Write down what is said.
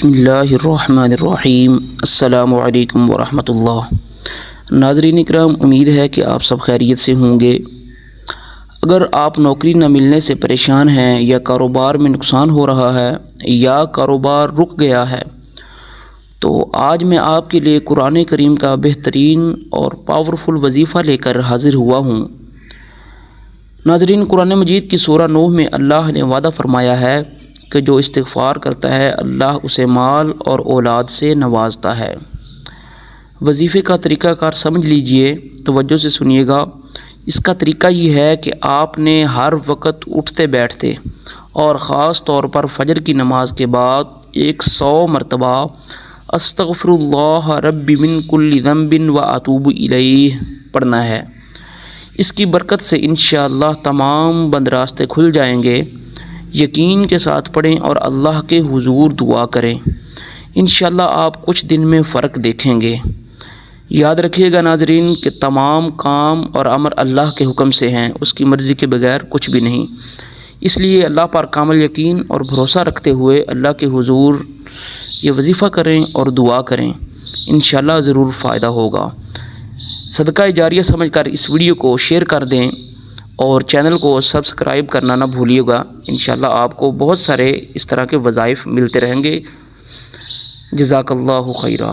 بسم اللہ الرحمن الرحیم۔ السلام علیکم ورحمۃ اللہ۔ ناظرین اکرام، امید ہے کہ آپ سب خیریت سے ہوں گے۔ اگر آپ نوکری نہ ملنے سے پریشان ہیں یا کاروبار میں نقصان ہو رہا ہے یا کاروبار رک گیا ہے تو آج میں آپ کے لیے قرآن کریم کا بہترین اور پاورفل وظیفہ لے کر حاضر ہوا ہوں۔ ناظرین، قرآن مجید کی سورہ نوح میں اللہ نے وعدہ فرمایا ہے کہ جو استغفار کرتا ہے اللہ اسے مال اور اولاد سے نوازتا ہے۔ وظیفے کا طریقہ کار سمجھ لیجئے، توجہ سے سنیے گا۔ اس کا طریقہ یہ ہے کہ آپ نے ہر وقت اٹھتے بیٹھتے اور خاص طور پر فجر کی نماز کے بعد 100 مرتبہ استغفر اللہ ربی من کل ذنب واتوب الیہ پڑھنا ہے۔ اس کی برکت سے انشاءاللہ تمام بند راستے کھل جائیں گے۔ یقین کے ساتھ پڑھیں اور اللہ کے حضور دعا کریں، انشاءاللہ آپ کچھ دن میں فرق دیکھیں گے۔ یاد رکھیے گا ناظرین کہ تمام کام اور امر اللہ کے حکم سے ہیں، اس کی مرضی کے بغیر کچھ بھی نہیں۔ اس لیے اللہ پر کامل یقین اور بھروسہ رکھتے ہوئے اللہ کے حضور یہ وظیفہ کریں اور دعا کریں، انشاءاللہ ضرور فائدہ ہوگا۔ صدقہ جاریہ سمجھ کر اس ویڈیو کو شیئر کر دیں اور چینل کو سبسکرائب کرنا نہ بھولیے گا۔ انشاءاللہ آپ کو بہت سارے اس طرح کے وظائف ملتے رہیں گے۔ جزاک اللہ خیرہ۔